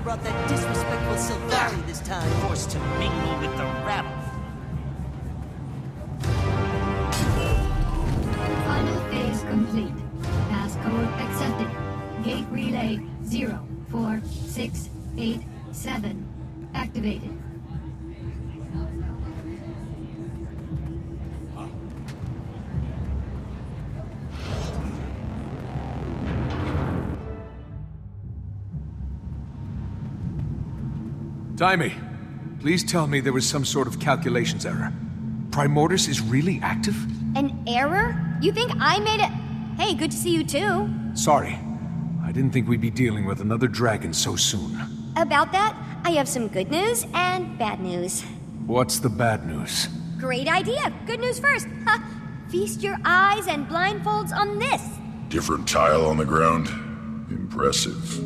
brought that disrespectful Sylvari this time. Forced to mingle with the rabble. Final phase complete. Passcode accepted. Gate relay 04687 activated. Taimi, please tell me there was some sort of calculations error. Primordius is really active? An error? You think I made it? Hey, good to see you too. Sorry. I didn't think we'd be dealing with another dragon so soon. About that, I have some good news and bad news. What's the bad news? Great idea. Good news first. Ha! Feast your eyes and blindfolds on this. Different tile on the ground? Impressive.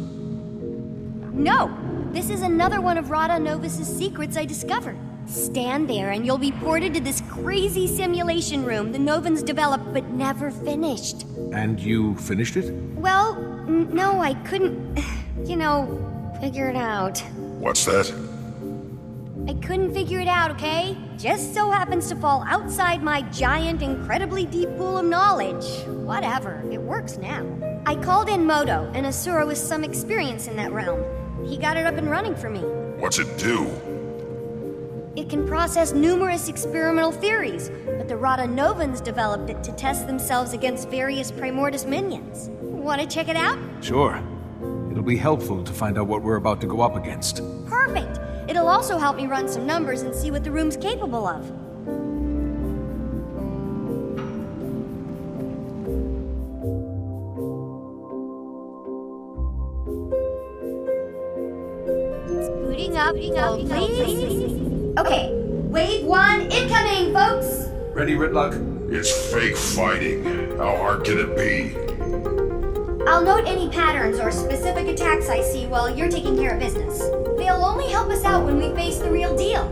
No, this is another one of Rada Novus's secrets I discovered. Stand there and you'll be ported to this crazy simulation room the Novans developed but never finished. And you finished it? Well, no, I couldn't, figure it out. What's that? I couldn't figure it out, okay? Just so happens to fall outside my giant, incredibly deep pool of knowledge. Whatever, it works now. I called in Moto, an Asura with some experience in that realm. He got it up and running for me. What's it do? It can process numerous experimental theories, but the Rada Novans developed it to test themselves against various Primordus minions. Want to check it out? Sure. It'll be helpful to find out what we're about to go up against. Perfect! It'll also help me run some numbers and see what the room's capable of. Booting up, please. Okay, wave 1 incoming, folks! Ready, Ritlock? It's fake fighting. How hard can it be? I'll note any patterns or specific attacks I see while you're taking care of business. They'll only help us out when we face the real deal.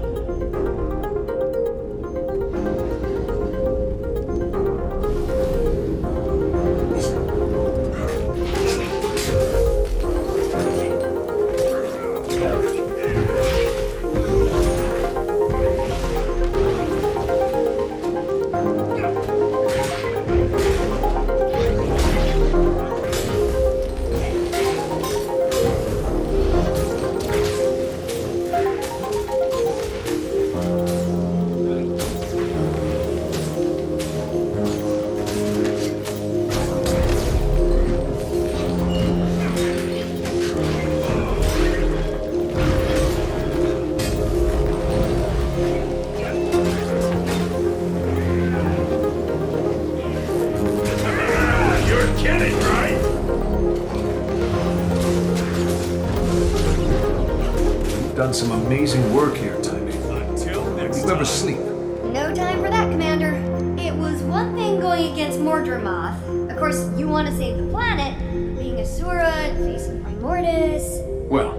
Done some amazing work here, Taimi. Until next You time. ever sleep? No time for that, Commander. It was one thing going against Mordremoth. Of course, you want to save the planet. Being Asura, facing Primordus. Well,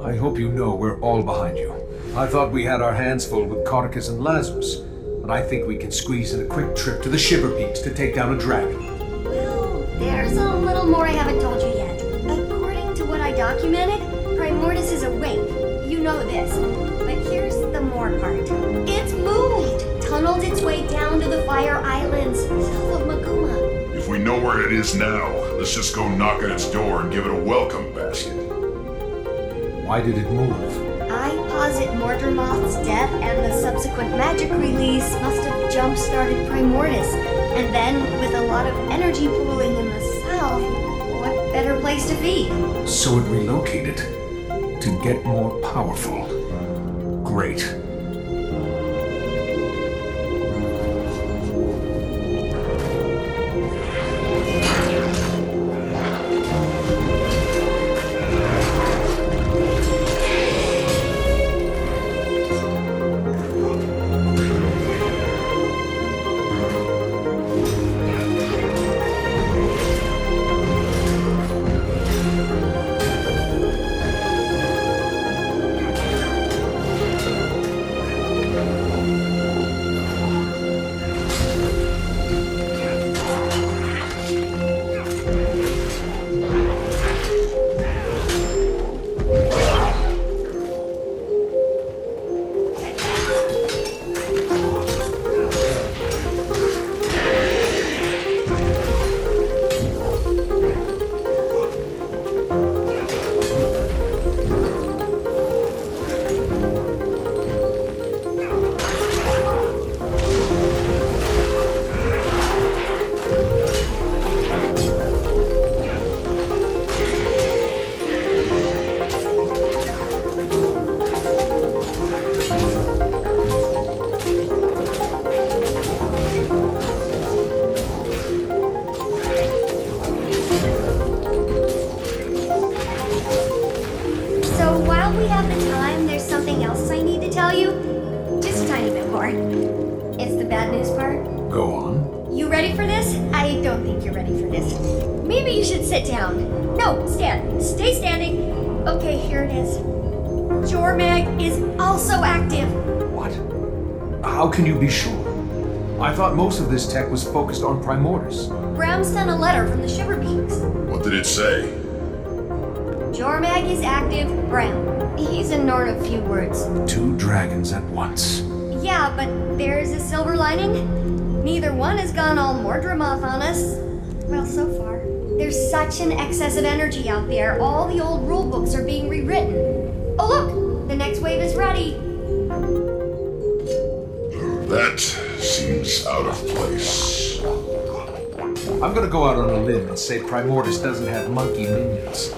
I hope you know we're all behind you. I thought we had our hands full with Cauticus and Lazarus, but I think we can squeeze in a quick trip to the Shiver Peaks to take down a dragon. Well, there's a little more I haven't told you yet. According to what I documented, Primordus is awake. You know this. But here's the more part. It's moved! Tunneled its way down to the Fire Islands, south of Maguma. If we know where it is now, let's just go knock on its door and give it a welcome basket. Why did it move? I posit Mordremoth's death and the subsequent magic release must have jump-started Primordus. And then, with a lot of energy pooling in the south, what better place to feed? So it relocated to get more powerful. Great. think you're ready for this. Maybe you should sit down. No, stand. Stay standing. Okay, here it is. Jormag is also active. What? How can you be sure? I thought most of this tech was focused on Primordus. Bram sent a letter from the Shiver Peaks. What did it say? Jormag is active, Bram. He's a Norn of few words. 2 dragons at once. Yeah, but there's a silver lining. Neither one has gone all Mordramoth on us. Well, so far. There's such an excess of energy out there, all the old rulebooks are being rewritten. Oh look! The next wave is ready. That seems out of place. I'm gonna go out on a limb and say Primordus doesn't have monkey minions.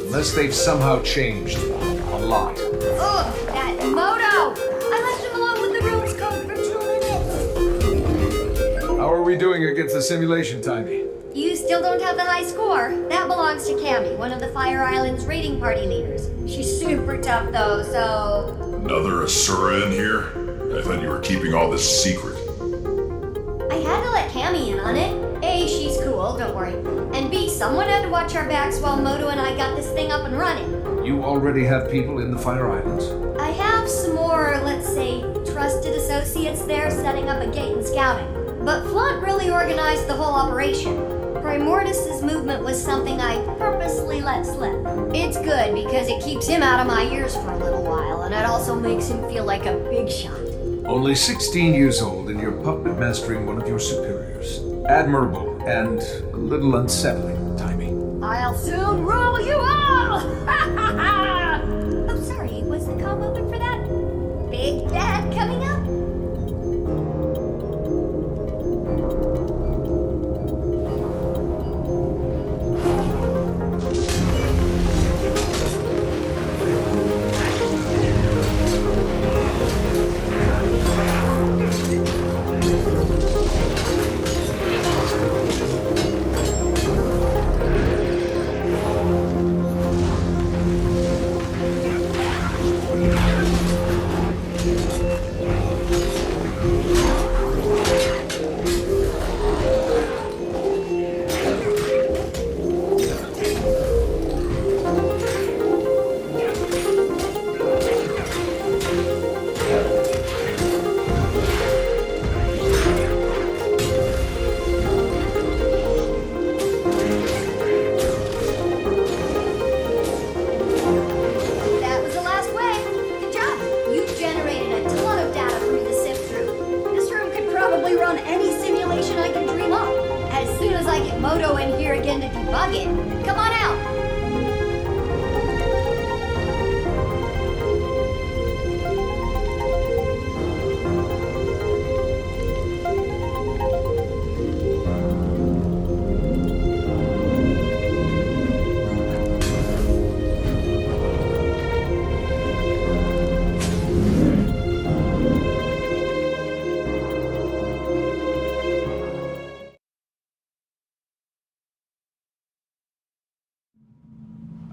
Unless they've somehow changed a lot. Ugh, that Moto! I left him alone with the rules code for 2 minutes. How are we doing against the simulation, Tiny? You still don't have the high score. That belongs to Cammy, one of the Fire Island's raiding party leaders. She's super tough though, so... Another Asura in here? I thought you were keeping all this secret. I had to let Cammy in on it. A, she's cool, don't worry. And B, someone had to watch our backs while Moto and I got this thing up and running. You already have people in the Fire Islands? I have some more, let's say, trusted associates there setting up a gate and scouting. But Flunt really organized the whole operation. Primordus's movement was something I purposely let slip. It's good because it keeps him out of my ears for a little while, and it also makes him feel like a big shot. Only 16 years old and you're puppet mastering one of your superiors. Admirable and a little unsettling, Timey. I'll soon rule you all! Oh, sorry, was the comm open for that? Big Dad coming up? Moto in here again to debug it. Come on out.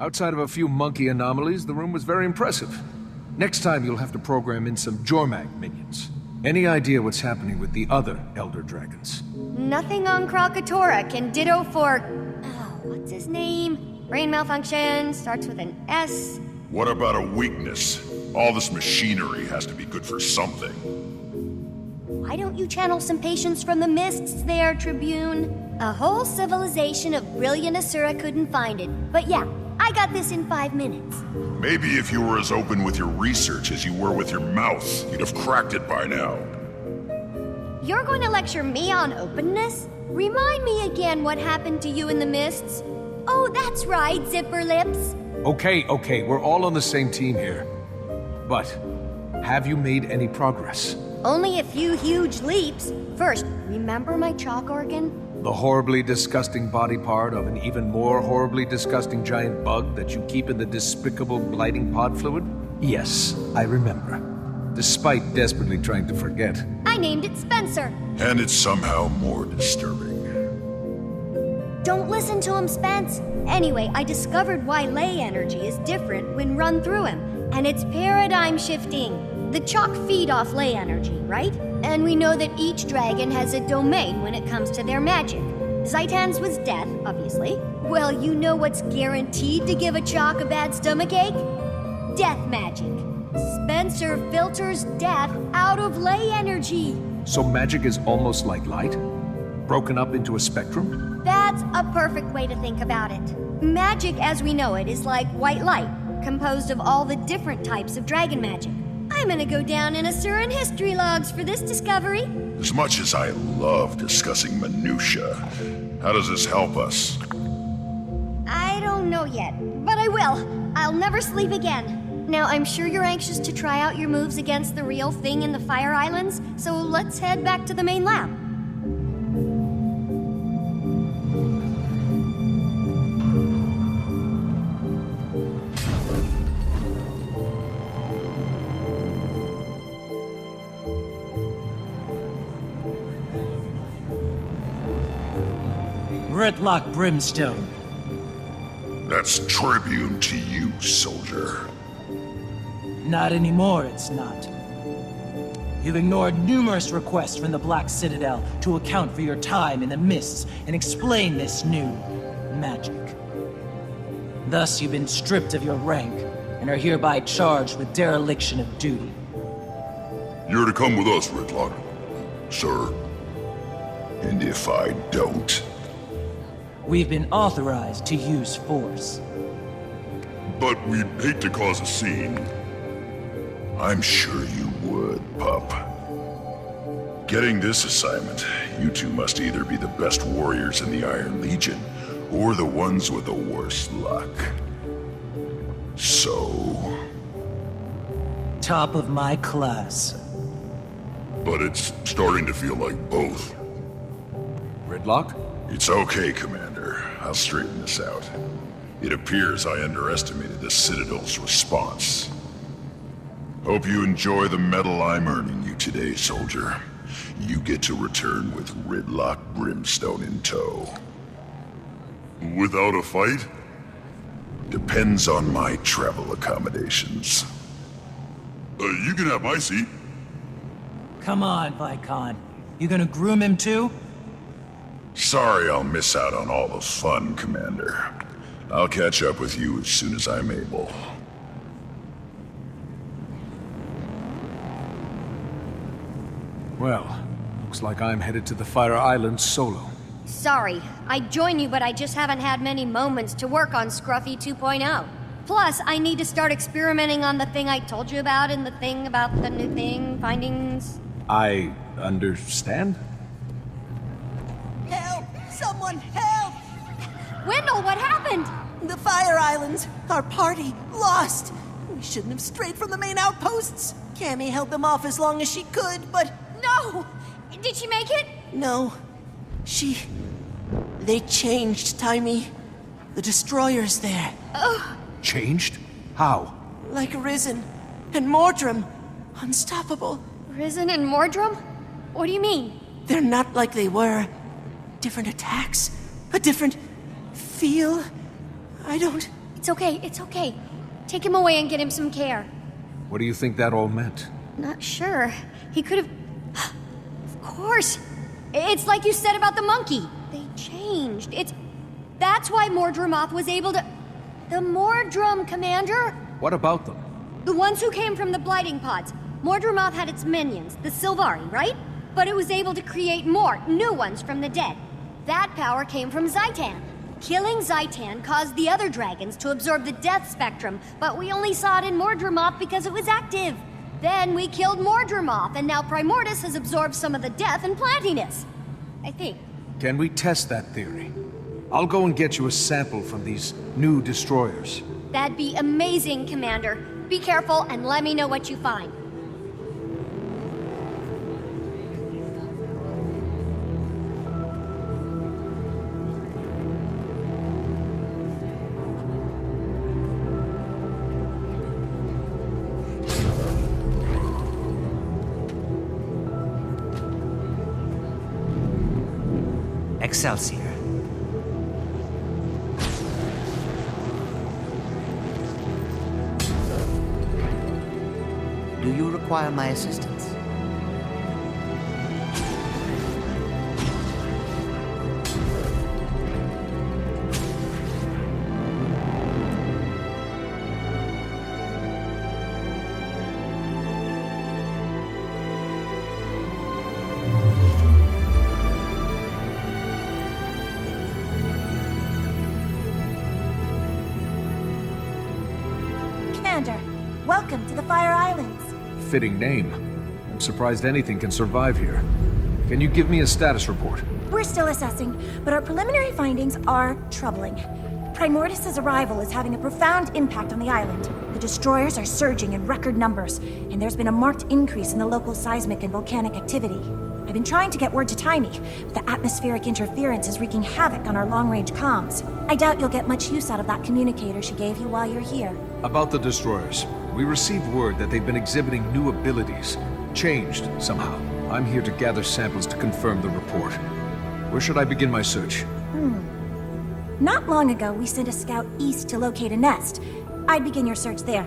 Outside of a few monkey anomalies, the room was very impressive. Next time you'll have to program in some Jormag minions. Any idea what's happening with the other Elder Dragons? Nothing on Krakatoa can ditto for... Oh, what's his name? Brain malfunction, starts with an S. What about a weakness? All this machinery has to be good for something. Why don't you channel some patience from the mists there, Tribune? A whole civilization of brilliant Asura couldn't find it. But yeah, I got this in 5 minutes. Maybe if you were as open with your research as you were with your mouth, you'd have cracked it by now. You're going to lecture me on openness? Remind me again what happened to you in the mists. Oh, that's right, Zipper Lips. Okay, we're all on the same team here. But, have you made any progress? Only a few huge leaps. First, remember my chalk organ? The horribly disgusting body part of an even more horribly disgusting giant bug that you keep in the despicable blighting pod fluid? Yes, I remember. Despite desperately trying to forget. I named it Spencer. And it's somehow more disturbing. Don't listen to him, Spence. Anyway, I discovered why ley energy is different when run through him. And it's paradigm shifting. The chalk feed off ley energy, right? And we know that each dragon has a domain when it comes to their magic. Zaitan's was death, obviously. Well, you know what's guaranteed to give a chalk a bad stomachache? Death magic. Spencer filters death out of ley energy. So magic is almost like light? Broken up into a spectrum? That's a perfect way to think about it. Magic as we know it is like white light, composed of all the different types of dragon magic. I'm gonna go down in Asuran history logs for this discovery. As much as I love discussing minutia, how does this help us? I don't know yet, but I will. I'll never sleep again. Now, I'm sure you're anxious to try out your moves against the real thing in the Fire Islands, so let's head back to the main lab. Gridlock Brimstone. That's tribune to you, soldier. Not anymore, it's not. You've ignored numerous requests from the Black Citadel to account for your time in the mists and explain this new magic. Thus, you've been stripped of your rank and are hereby charged with dereliction of duty. You're to come with us, Gridlock, sir. And if I don't... We've been authorized to use force. But we'd hate to cause a scene. I'm sure you would, pup. Getting this assignment, you two must either be the best warriors in the Iron Legion, or the ones with the worst luck. So... Top of my class. But it's starting to feel like both. Gridlock? It's okay, Commander. I'll straighten this out. It appears I underestimated the Citadel's response. Hope you enjoy the medal I'm earning you today, soldier. You get to return with Gridlock Brimstone in tow. Without a fight? Depends on my travel accommodations. You can have my seat. Come on, Vicon. You gonna groom him too? Sorry I'll miss out on all the fun, Commander. I'll catch up with you as soon as I'm able. Well, looks like I'm headed to the Fire Islands solo. Sorry, I'd join you, but I just haven't had many moments to work on Scruffy 2.0. Plus, I need to start experimenting on the thing I told you about and the thing about the new thing, findings. I understand? Help! Someone help! Wendell, what happened? The Fire Islands, our party, lost! We shouldn't have strayed from the main outposts. Cammy held them off as long as she could, but No! Did she make it? no. They changed, Timey. The destroyer's there. Changed? How? Like Risen and Mordrum. Unstoppable. Risen and Mordrum? What do you mean? They're not like they were. Different attacks. A different feel. I don't... It's okay, it's okay. Take him away and get him some care. What do you think that all meant? Not sure. He could have... Of course. It's like you said about the monkey. They changed. That's why Mordrumoth was able to... The Mordrum, Commander? What about them? The ones who came from the Blighting Pods. Mordrumoth had its minions, the Sylvari, right? But it was able to create more, new ones from the dead. That power came from Zaitan. Killing Zaitan caused the other dragons to absorb the death spectrum, but we only saw it in Mordrumoth because it was active. Then we killed Mordrumoth, and now Primordus has absorbed some of the death and plantiness. I think. Can we test that theory? I'll go and get you a sample from these new destroyers. That'd be amazing, Commander. Be careful and let me know what you find. Excelsior. Do you require my assistance? Commander. Welcome to the Fire Islands. Fitting name. I'm surprised anything can survive here. Can you give me a status report? We're still assessing, but our preliminary findings are troubling. Primordius' arrival is having a profound impact on the island. The destroyers are surging in record numbers, and there's been a marked increase in the local seismic and volcanic activity. I've been trying to get word to Taimi, but the atmospheric interference is wreaking havoc on our long-range comms. I doubt you'll get much use out of that communicator she gave you while you're here. About the destroyers. We received word that they've been exhibiting new abilities. Changed, somehow. I'm here to gather samples to confirm the report. Where should I begin my search? Not long ago, we sent a scout east to locate a nest. I'd begin your search there.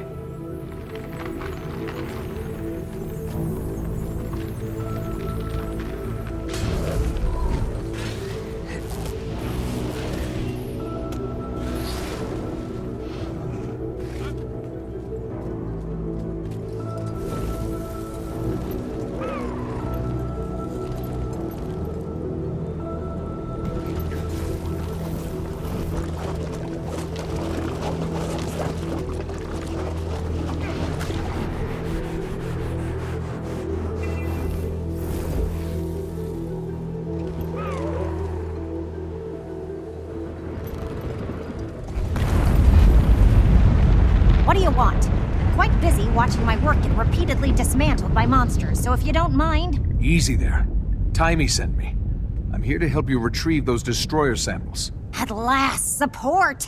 What do you want? I'm quite busy watching my work get repeatedly dismantled by monsters, so if you don't mind... Easy there. Taimi sent me. I'm here to help you retrieve those destroyer samples. At last, support!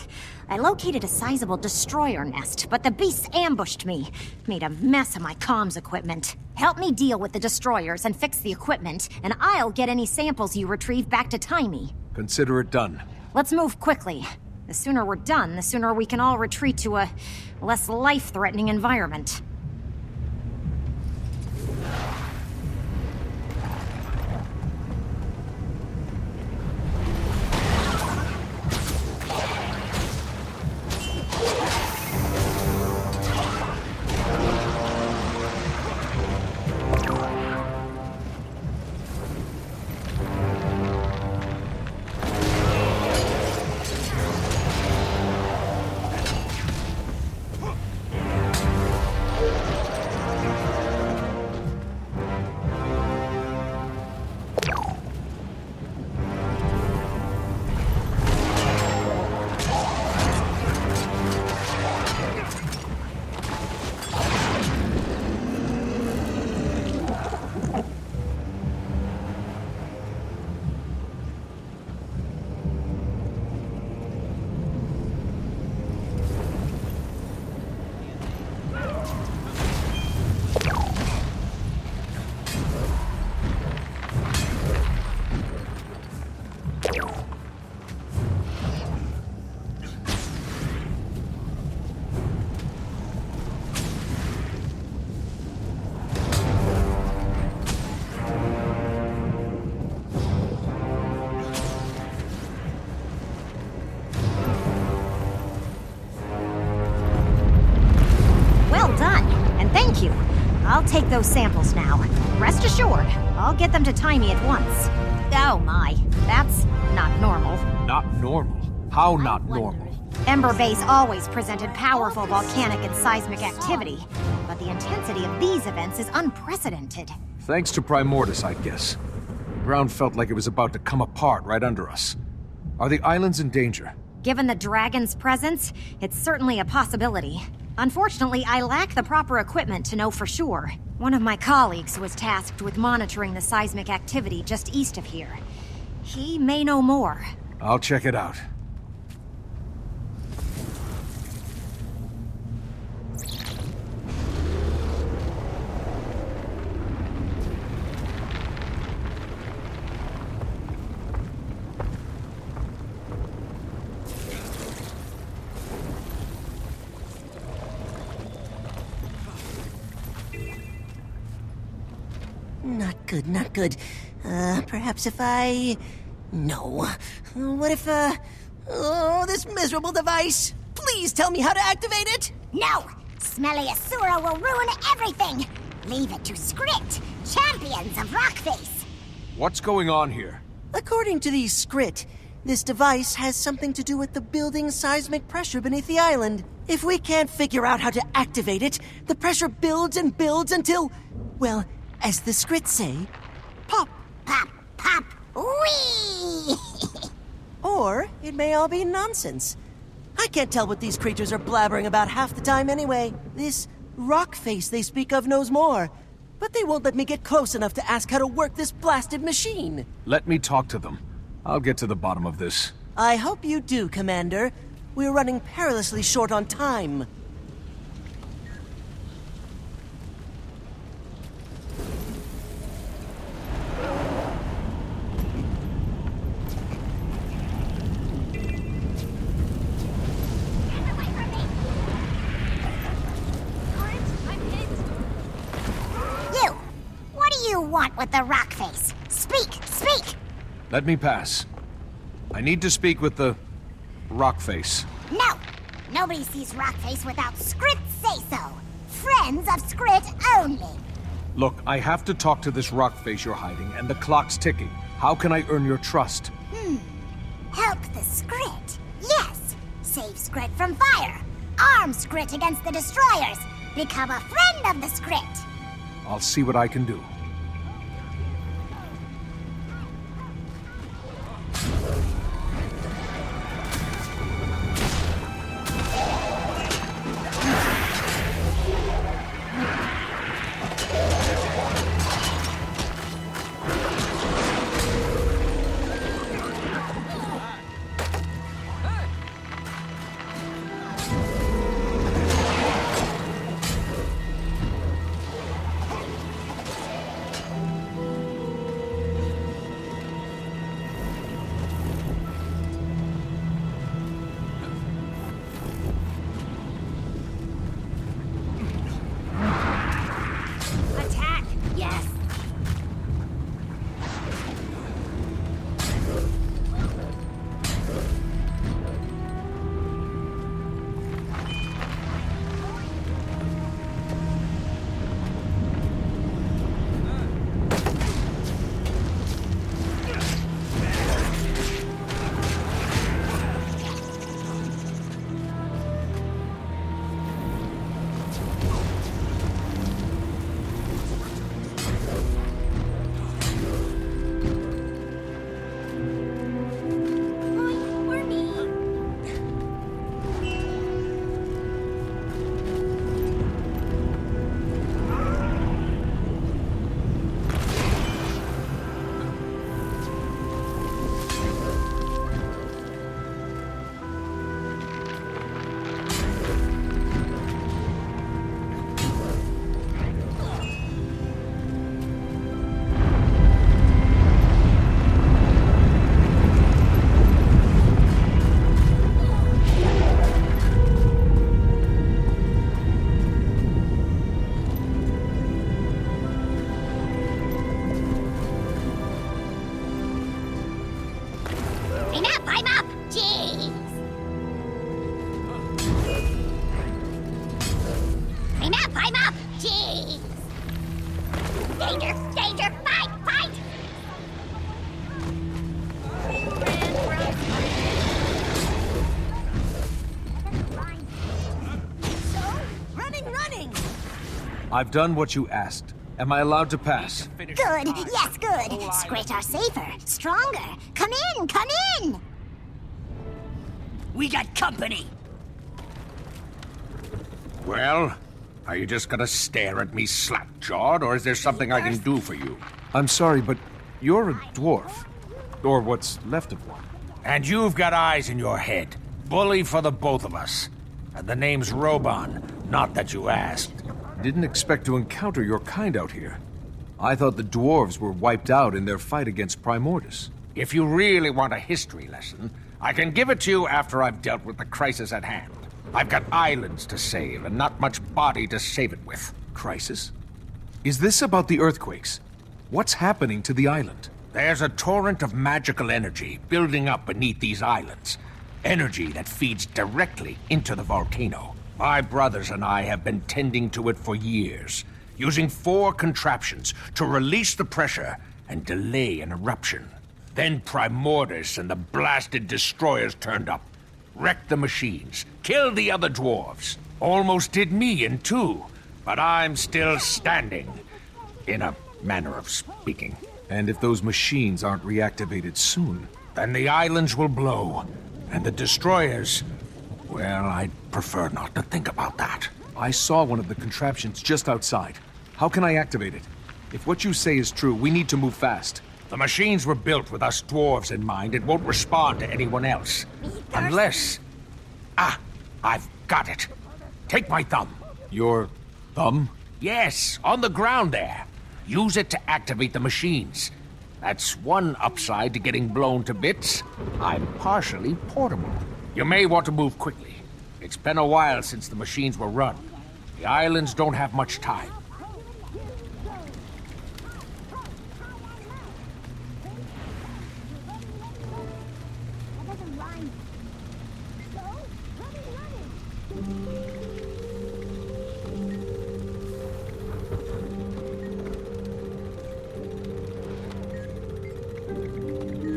I located a sizable destroyer nest, but the beasts ambushed me. Made a mess of my comms equipment. Help me deal with the destroyers and fix the equipment, and I'll get any samples you retrieve back to Taimi. Consider it done. Let's move quickly. The sooner we're done, the sooner we can all retreat to a less life-threatening environment. Thank you. I'll take those samples now. Rest assured, I'll get them to Taimi at once. Oh my, that's not normal. Not normal? How not normal? Ember Base always presented powerful volcanic and seismic activity, but the intensity of these events is unprecedented. Thanks to Primordius, I guess. The ground felt like it was about to come apart right under us. Are the islands in danger? Given the dragon's presence, it's certainly a possibility. Unfortunately, I lack the proper equipment to know for sure. One of my colleagues was tasked with monitoring the seismic activity just east of here. He may know more. I'll check it out. Not good, not good. Perhaps if I... No. What if, Oh, this miserable device! Please tell me how to activate it! No! Smelly Asura will ruin everything! Leave it to Skrit, champions of Rockface! What's going on here? According to these Skrit, This device has something to do with the building seismic pressure beneath the island. If we can't figure out how to activate it, the pressure builds and builds until, well, as the scripts say, pop. Pop, pop, wee! Or it may all be nonsense. I can't tell what these creatures are blabbering about half the time anyway. This rock face they speak of knows more, but they won't let me get close enough to ask how to work this blasted machine. Let me talk to them. I'll get to the bottom of this. I hope you do, Commander. We're running perilously short on time. You! What do you want with the rock face? Speak! Speak! Let me pass. I need to speak with the Rockface. No! Nobody sees Rockface without Skrit say-so. Friends of Skrit only. Look, I have to talk to this Rockface you're hiding, and the clock's ticking. How can I earn your trust? Help the Skrit. Yes! Save Skrit from fire. Arm Skrit against the destroyers. Become a friend of the Skrit. I'll see what I can do. Attack! Yes! I'm up! Jeez! I'm up! Jeez! Danger! Danger! Fight! Fight! Running! I've done what you asked. Am I allowed to pass? Good! Yes, good! Skrit are safer, stronger. Come in! Come in! We got company! Well, are you just gonna stare at me slack-jawed, or is there something I can do for you? I'm sorry, but you're a dwarf. Or what's left of one. And you've got eyes in your head. Bully for the both of us. And the name's Roban, not that you asked. Didn't expect to encounter your kind out here. I thought the dwarves were wiped out in their fight against Primordus. If you really want a history lesson, I can give it to you after I've dealt with the crisis at hand. I've got islands to save, and not much body to save it with. Crisis? Is this about the earthquakes? What's happening to the island? There's a torrent of magical energy building up beneath these islands. Energy that feeds directly into the volcano. My brothers and I have been tending to it for years, using 4 contraptions to release the pressure and delay an eruption. Then Primordus and the blasted destroyers turned up. Wrecked the machines, killed the other dwarves. Almost did me in two, but I'm still standing. In a manner of speaking. And if those machines aren't reactivated soon? Then the islands will blow, and the destroyers... Well, I'd prefer not to think about that. I saw one of the contraptions just outside. How can I activate it? If what you say is true, we need to move fast. The machines were built with us dwarves in mind. It won't respond to anyone else. Unless... Ah, I've got it. Take my thumb. Your thumb? Yes, on the ground there. Use it to activate the machines. That's one upside to getting blown to bits. I'm partially portable. You may want to move quickly. It's been a while since the machines were run. The islands don't have much time.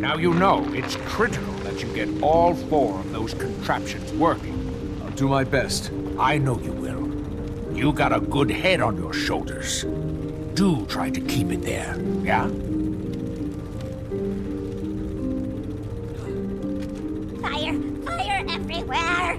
Now you know, it's critical that you get all 4 of those contraptions working. I'll do my best. I know you will. You got a good head on your shoulders. Do try to keep it there, yeah? Fire! Fire everywhere!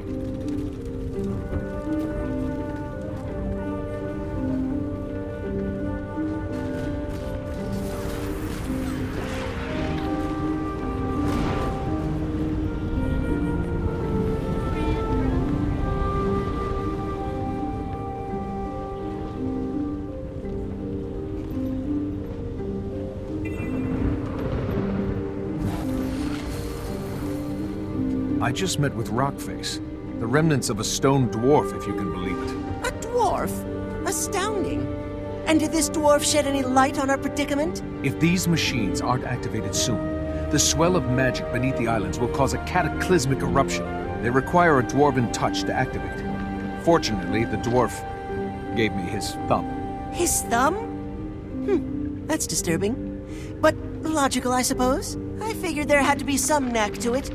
I just met with Rockface. The remnants of a stone dwarf, if you can believe it. A dwarf? Astounding. And did this dwarf shed any light on our predicament? If these machines aren't activated soon, the swell of magic beneath the islands will cause a cataclysmic eruption. They require a dwarven touch to activate. Fortunately, the dwarf gave me his thumb. His thumb? That's disturbing. But logical, I suppose. I figured there had to be some knack to it.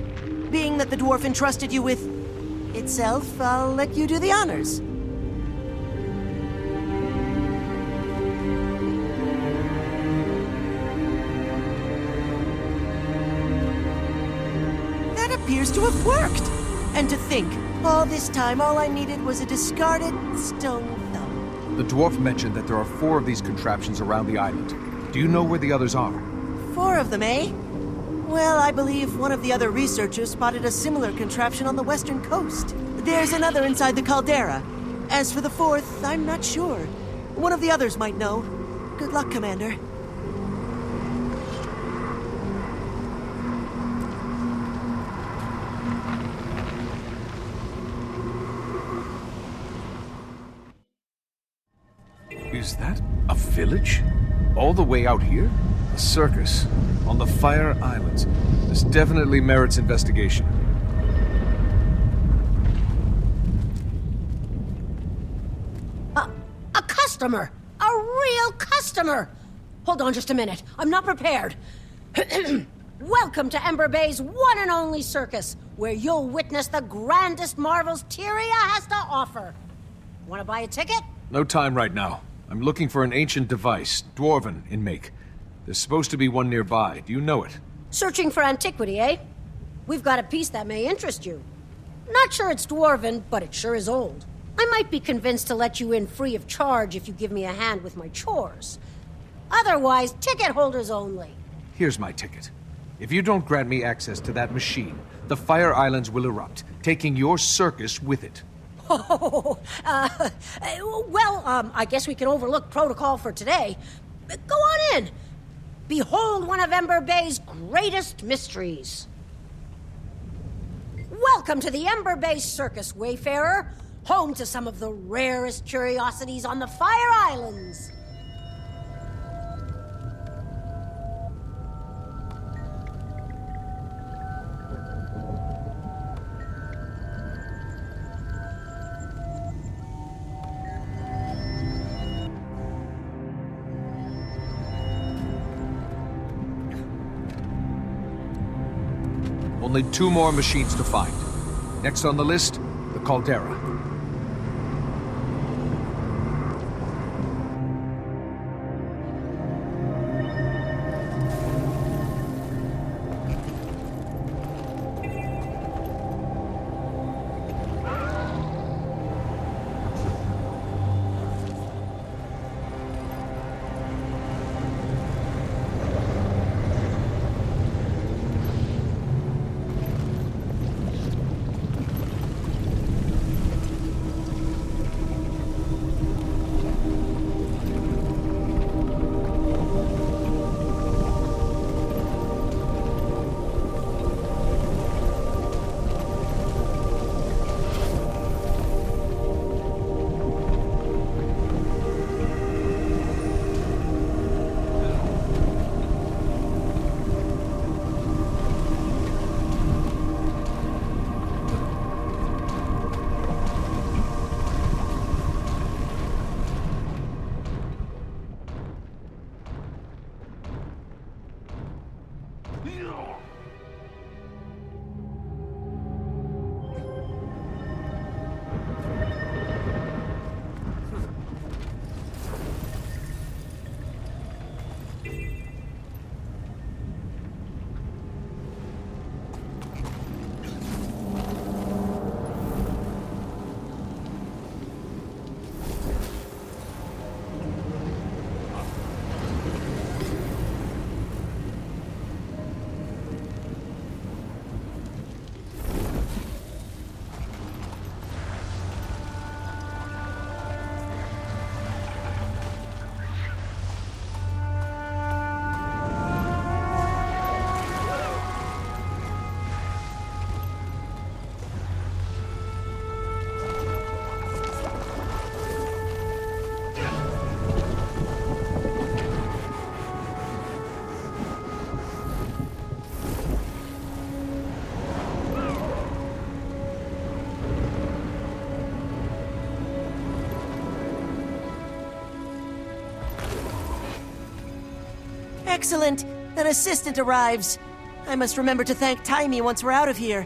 Being that the dwarf entrusted you with... itself, I'll let you do the honors. That appears to have worked. And to think, all this time all I needed was a discarded stone thumb. The dwarf mentioned that there are 4 of these contraptions around the island. Do you know where the others are? 4 of them, eh? Well, I believe one of the other researchers spotted a similar contraption on the western coast. There's another inside the caldera. As for the 4th, I'm not sure. One of the others might know. Good luck, Commander. Is that a village? All the way out here? A circus. On the Fire Islands. This definitely merits investigation. A customer! A real customer! Hold on just a minute. I'm not prepared. Welcome to Ember Bay's one and only circus, where you'll witness the grandest marvels Tyria has to offer. Want to buy a ticket? No time right now. I'm looking for an ancient device, dwarven in make. There's supposed to be one nearby. Do you know it? Searching for antiquity, eh? We've got a piece that may interest you. Not sure it's dwarven, but it sure is old. I might be convinced to let you in free of charge if you give me a hand with my chores. Otherwise, ticket holders only. Here's my ticket. If you don't grant me access to that machine, the Fire Islands will erupt, taking your circus with it. Oh, I guess we can overlook protocol for today. Go on in. Behold one of Ember Bay's greatest mysteries. Welcome to the Ember Bay Circus, Wayfarer, home to some of the rarest curiosities on the Fire Islands. Only 2 more machines to find. Next on the list, the Caldera. Excellent! An assistant arrives. I must remember to thank Taimi once we're out of here.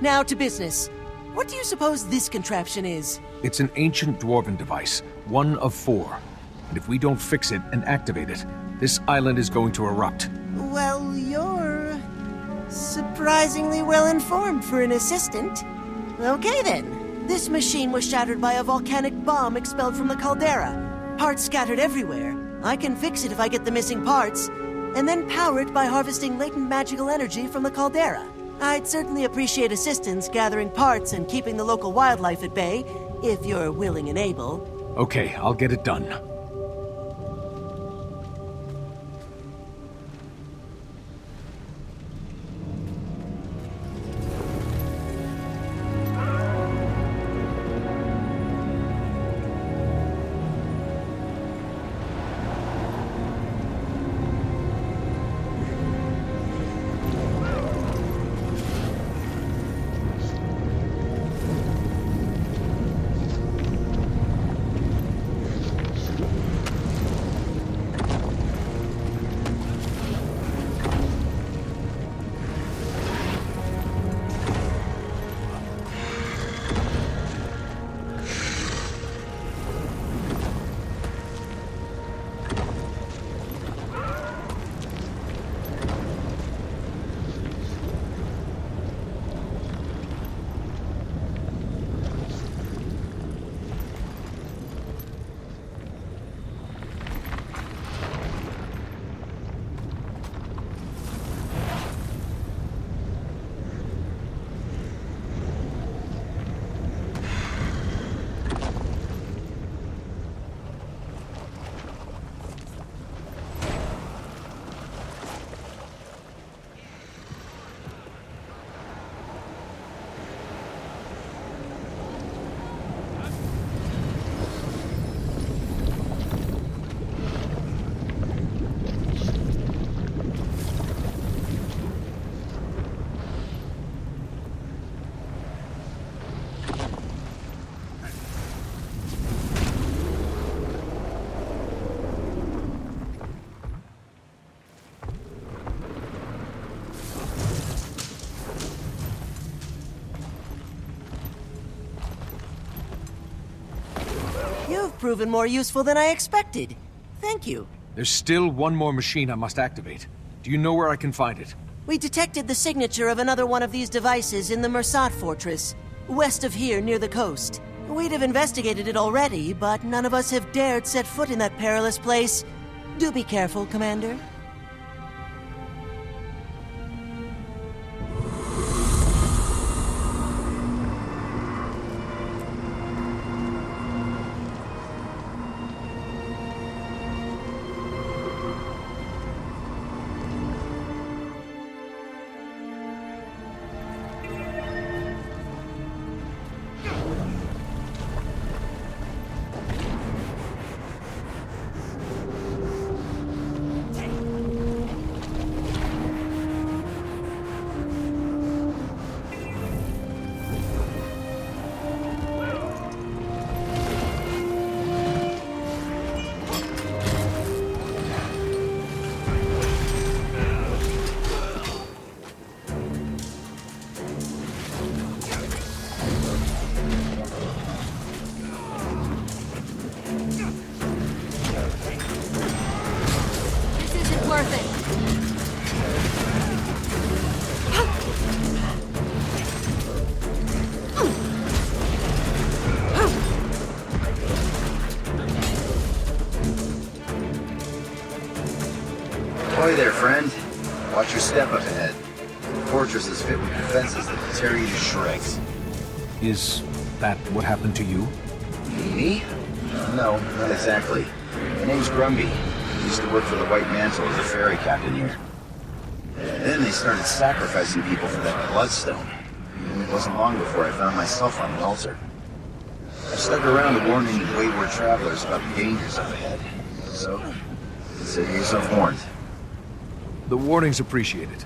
Now to business. What do you suppose this contraption is? It's an ancient dwarven device, 1 of 4. And if we don't fix it and activate it, this island is going to erupt. Well, you're surprisingly well informed for an assistant. Okay then. This machine was shattered by a volcanic bomb expelled from the caldera. Parts scattered everywhere. I can fix it if I get the missing parts, and then power it by harvesting latent magical energy from the caldera. I'd certainly appreciate assistance gathering parts and keeping the local wildlife at bay, if you're willing and able. Okay, I'll get it done. have proven more useful than I expected. Thank you. There's still one more machine I must activate. Do you know where I can find it? We detected the signature of another one of these devices in the Mersat Fortress, west of here near the coast. We'd have investigated it already, but none of us have dared set foot in that perilous place. Do be careful, Commander. Ahoy there, friend. Watch your step up ahead. The fortress is fit with defenses that will tear you to shreds. Is that what happened to you? Me? No, not exactly. My name's Grumby. I used to work for the White Mantle as a ferry captain here. Then they started sacrificing people for that bloodstone. And it wasn't long before I found myself on the altar. I stuck around to warn any wayward travelers about the dangers up ahead. So, consider yourself warned. The warning's appreciated.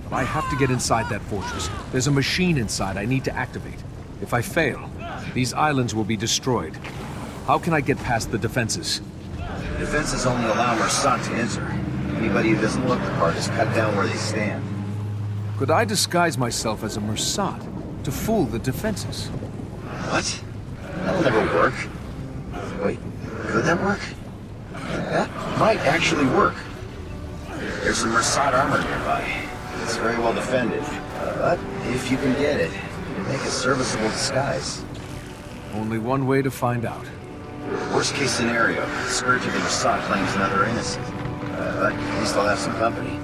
But I have to get inside that fortress. There's a machine inside I need to activate. If I fail, these islands will be destroyed. How can I get past the defenses? Defenses only allow Mersat to enter. Anybody who doesn't look the part is cut down where they stand. Could I disguise myself as a Mersat to fool the defenses? What? That'll never work. Wait, could that work? That might actually work. There's some Mersat armor nearby. It's very well defended. But if you can get it, it'd make a serviceable disguise. Only one way to find out. Worst case scenario, Scourge of the Mersat claims another innocent. But at least I'll have some company.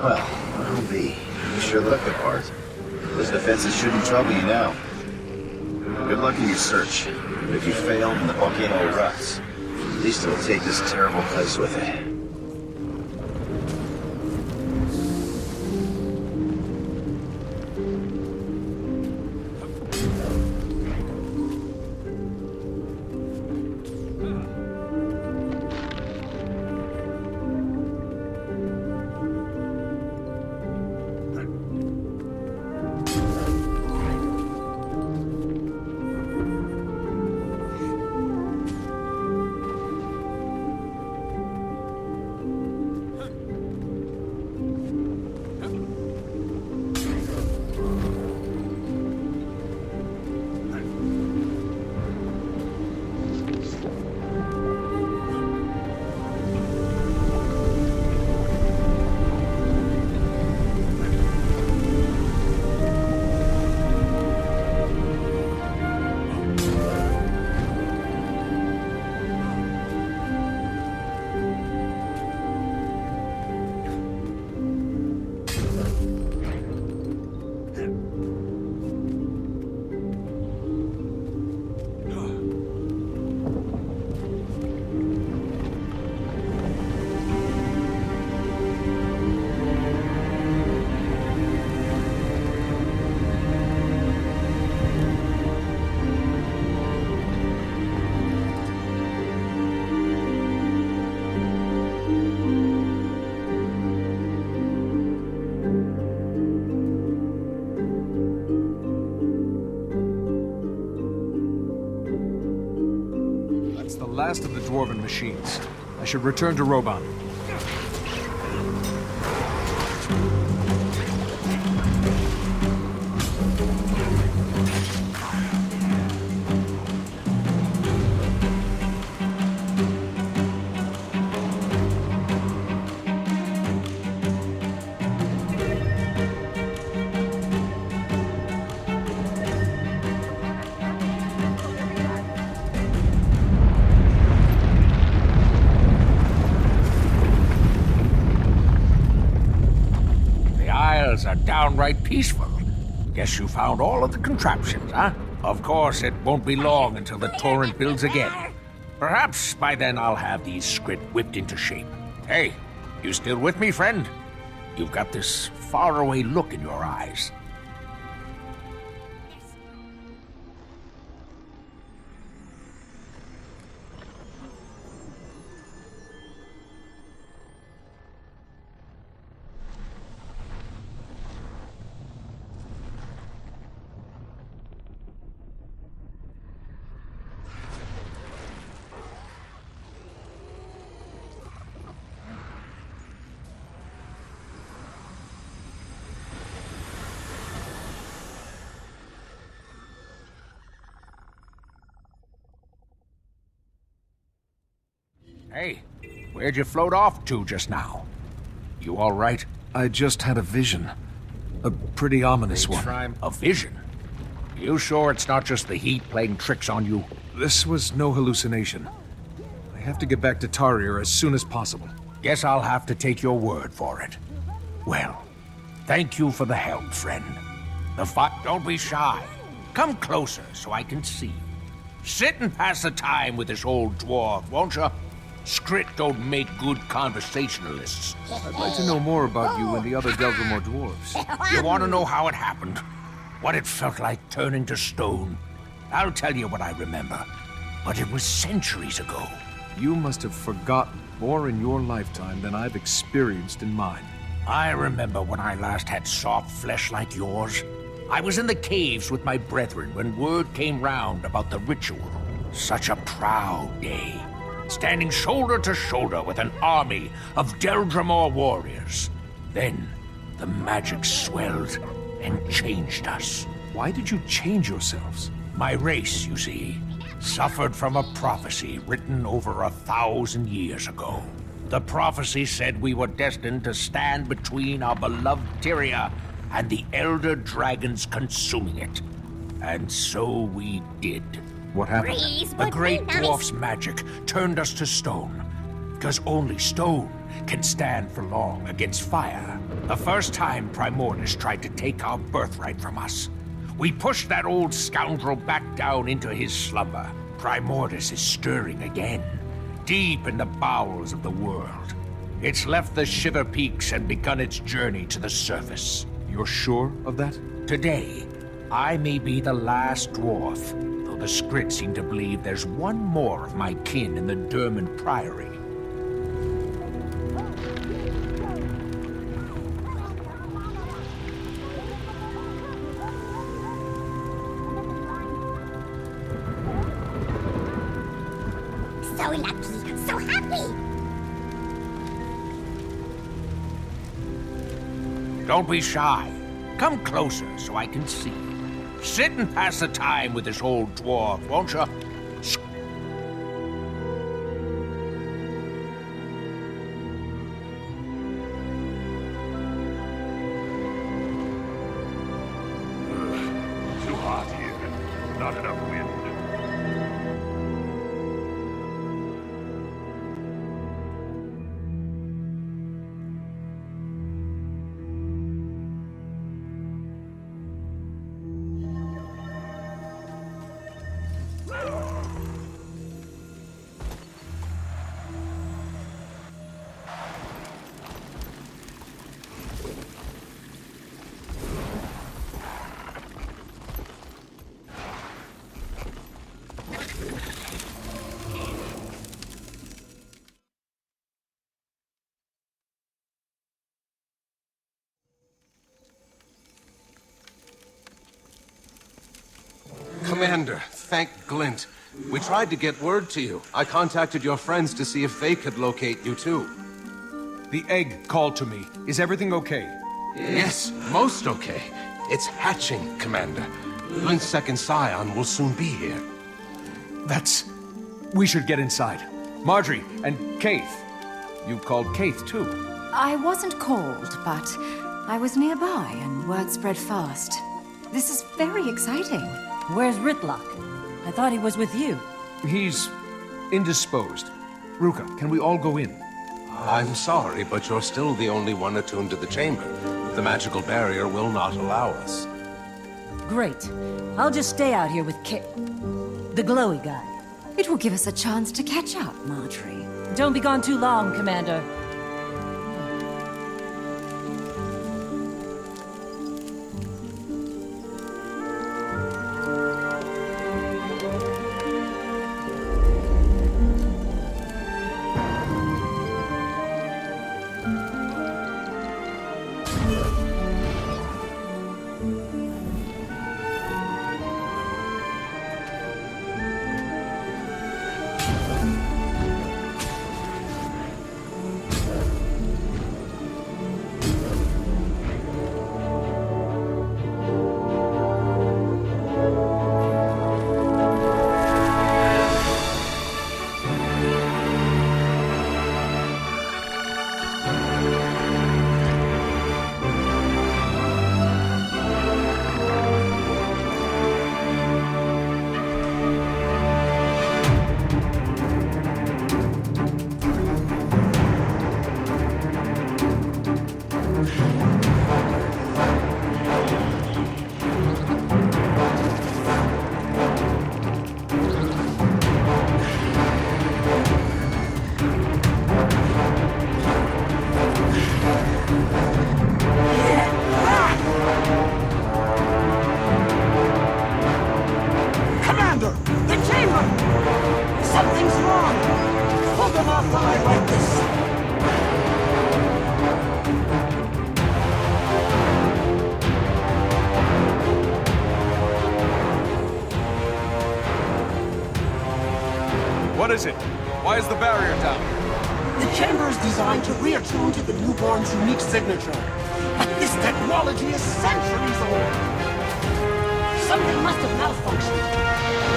Well, I'll be. You sure look the part. Those defenses shouldn't trouble you now. Good luck in your search. If you fail and the volcano erupts, at least it'll take this terrible place with it. Last of the Dwarven machines. I should return to Roban. Are downright peaceful. Guess you found all of the contraptions, huh? Of course, it won't be long until the torrent builds again. Perhaps by then I'll have these Skrit whipped into shape. Hey, you still with me, friend? You've got this faraway look in your eyes. Hey, where'd you float off to just now? You all right? I just had a vision. A pretty ominous one. A vision? You sure it's not just the heat playing tricks on you? This was no hallucination. I have to get back to Tarir as soon as possible. Guess I'll have to take your word for it. Well, thank you for the help, friend. Don't be shy. Come closer so I can see you. Sit and pass the time with this old dwarf, won't you? Skrit don't make good conversationalists. I'd like to know more about you and the other Delgamore dwarves. You want to know how it happened? What it felt like turning to stone? I'll tell you what I remember, but it was centuries ago. You must have forgotten more in your lifetime than I've experienced in mine. I remember when I last had soft flesh like yours. I was in the caves with my brethren when word came round about the ritual. Such a proud day. Standing shoulder to shoulder with an army of Deldramore warriors. Then, the magic swelled and changed us. Why did you change yourselves? My race, you see, suffered from a prophecy written over 1,000 years ago. The prophecy said we were destined to stand between our beloved Tyria and the Elder Dragons consuming it. And so we did. What happened? The great dwarf's magic turned us to stone. Because only stone can stand for long against fire. The first time Primordus tried to take our birthright from us, we pushed that old scoundrel back down into his slumber. Primordus is stirring again, deep in the bowels of the world. It's left the Shiver Peaks and begun its journey to the surface. You're sure of that? Today, I may be the last dwarf, though the Skrit seem to believe there's one more of my kin in the Durman Priory. So lucky, so happy. Don't be shy. Come closer so I can see. Sit and pass the time with this old dwarf, won't you? Too hot here. Not enough wind. Commander, thank Glint. We tried to get word to you. I contacted your friends to see if they could locate you too. The egg called to me. Is everything okay? Yes, most okay. It's hatching, Commander. Glint's second scion will soon be here. We should get inside. Marjorie and Kaith. You called Kaith too. I wasn't called, but I was nearby and word spread fast. This is very exciting. Where's Rytlock? I thought he was with you. He's indisposed. Ruka, can we all go in? I'm sorry, but you're still the only one attuned to the chamber. The magical barrier will not allow us. Great. I'll just stay out here with the glowy guy. It will give us a chance to catch up, Marjorie. Don't be gone too long, Commander. What is it? Why is the barrier down? The chamber is designed to reattune to the newborn's unique signature. But this technology is centuries old. Something must have malfunctioned.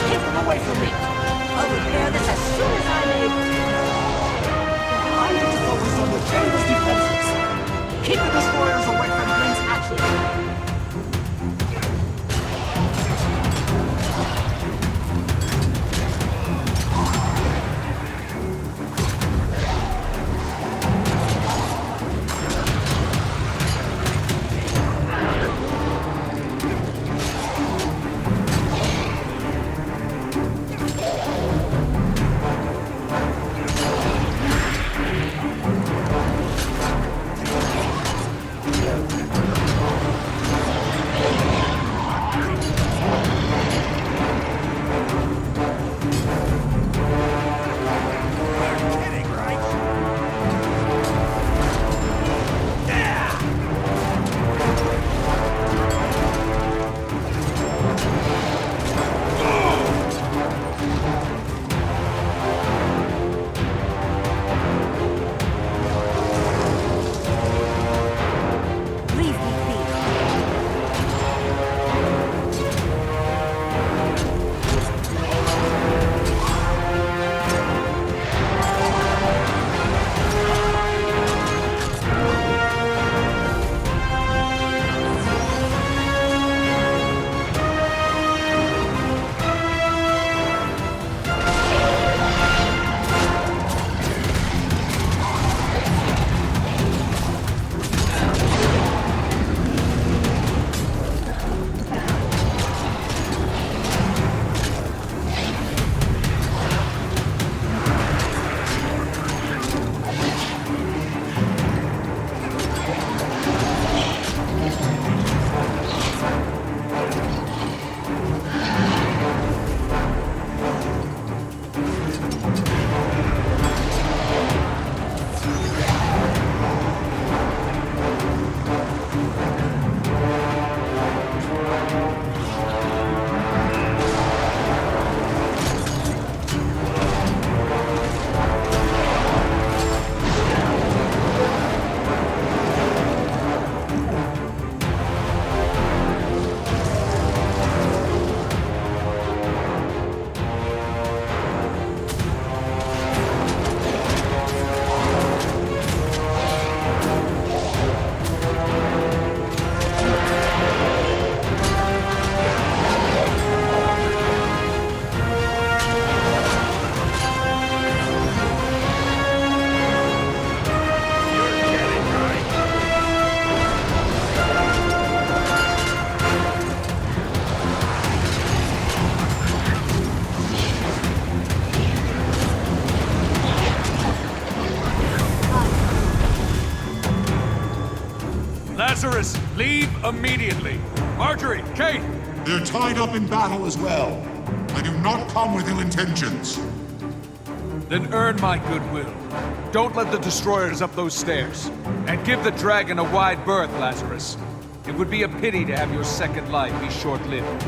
Keep them away from me. I'll repair this as soon as I may. I need to focus on the chamber's defenses. Keep the destroyers away from Glint's hatchling. Lazarus, leave immediately. Marjorie, Kate! They're tied up in battle as well. I do not come with ill intentions. Then earn my goodwill. Don't let the destroyers up those stairs. And give the dragon a wide berth, Lazarus. It would be a pity to have your second life be short-lived.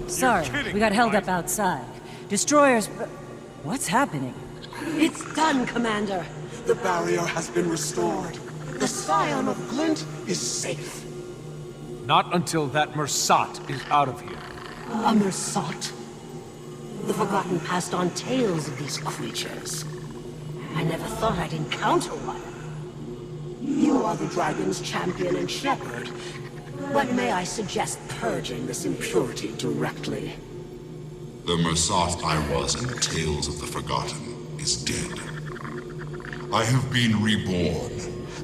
Sorry, we got held up outside. Destroyers... What's happening? It's done, Commander. The barrier has been restored. The Scion of Glint is safe. Not until that Mersat is out of here. A Mersat? The Forgotten passed on tales of these creatures. I never thought I'd encounter one. You are the dragon's champion and shepherd. But may I suggest purging this impurity directly? The Mersat I was in the Tales of the Forgotten is dead. I have been reborn,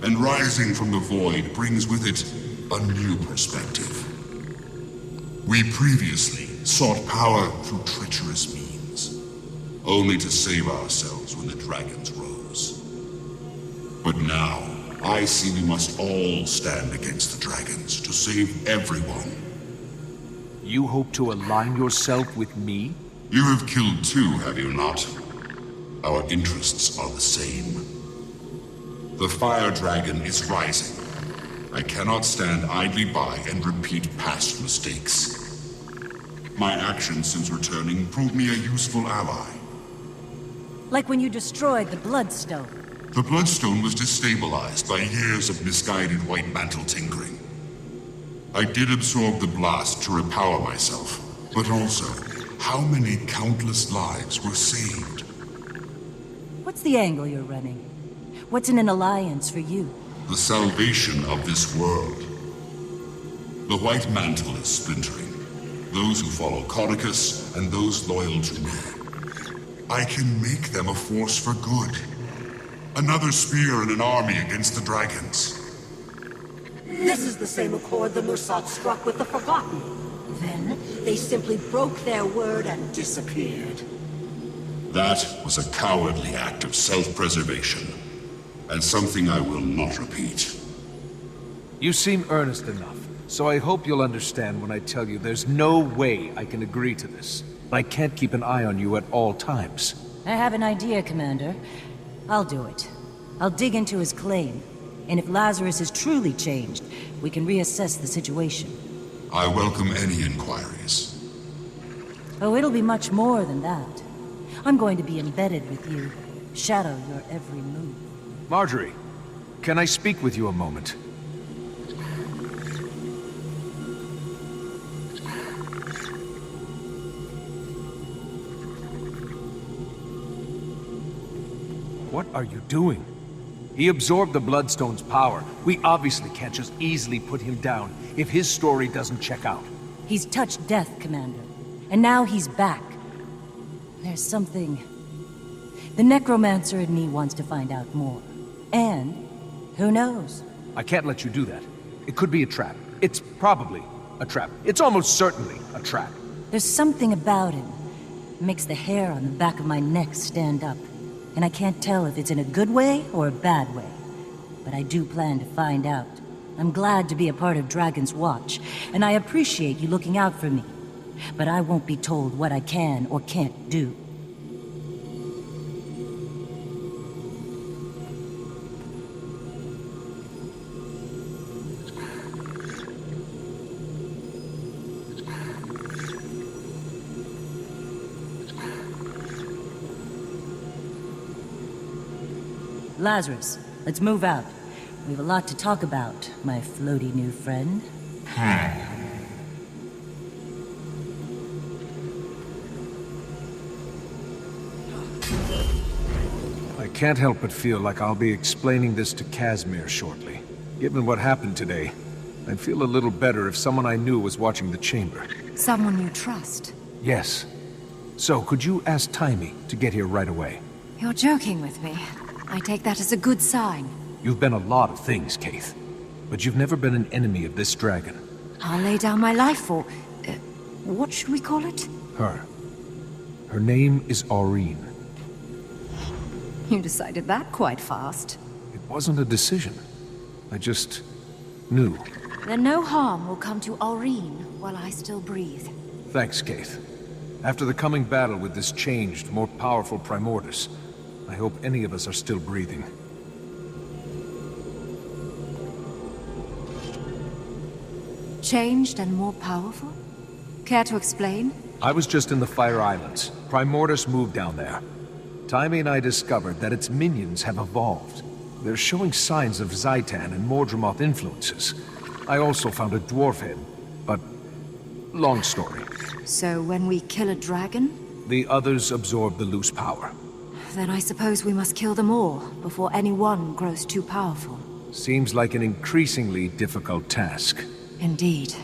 and rising from the void brings with it a new perspective. We previously sought power through treacherous means, only to save ourselves when the dragons rose. But now, I see we must all stand against the dragons to save everyone. You hope to align yourself with me? You have killed two, have you not? Our interests are the same. The Fire Dragon is rising. I cannot stand idly by and repeat past mistakes. My actions since returning prove me a useful ally. Like when you destroyed the Bloodstone. The Bloodstone was destabilized by years of misguided White Mantle tinkering. I did absorb the blast to repower myself, but also, how many countless lives were saved? What's the angle you're running? What's in an alliance for you? The salvation of this world. The White Mantle is splintering. Those who follow Codicus and those loyal to me. I can make them a force for good. Another spear in an army against the dragons. This is the same accord the Mersat struck with the Forgotten. Then, they simply broke their word and disappeared. That was a cowardly act of self-preservation, and something I will not repeat. You seem earnest enough, so I hope you'll understand when I tell you there's no way I can agree to this. I can't keep an eye on you at all times. I have an idea, Commander. I'll do it. I'll dig into his claim. And if Lazarus is truly changed, we can reassess the situation. I welcome any inquiries. Oh, it'll be much more than that. I'm going to be embedded with you, shadow your every move. Marjorie, can I speak with you a moment? What are you doing? He absorbed the Bloodstone's power. We obviously can't just easily put him down if his story doesn't check out. He's touched death, Commander. And now he's back. There's something... The necromancer in me wants to find out more. And, who knows? I can't let you do that. It could be a trap. It's probably a trap. It's almost certainly a trap. There's something about him. It makes the hair on the back of my neck stand up. And I can't tell if it's in a good way or a bad way. But I do plan to find out. I'm glad to be a part of Dragon's Watch, and I appreciate you looking out for me. But I won't be told what I can or can't do. Lazarus, let's move out. We have a lot to talk about, my floaty new friend. I can't help but feel like I'll be explaining this to Casimir shortly. Given what happened today, I'd feel a little better if someone I knew was watching the chamber. Someone you trust? Yes. So, could you ask Taimi to get here right away? You're joking with me. I take that as a good sign. You've been a lot of things, Kaith. But you've never been an enemy of this dragon. I'll lay down my life for... what should we call it? Her. Her name is Aurene. You decided that quite fast. It wasn't a decision. I just... knew. Then no harm will come to Aurene while I still breathe. Thanks, Kaith. After the coming battle with this changed, more powerful Primordus, I hope any of us are still breathing. Changed and more powerful? Care to explain? I was just in the Fire Islands. Primordius moved down there. Taimi and I discovered that its minions have evolved. They're showing signs of Zaitan and Mordremoth influences. I also found a dwarf head, but long story. So when we kill a dragon? The others absorb the loose power. Then I suppose we must kill them all before any one grows too powerful. Seems like an increasingly difficult task. Indeed.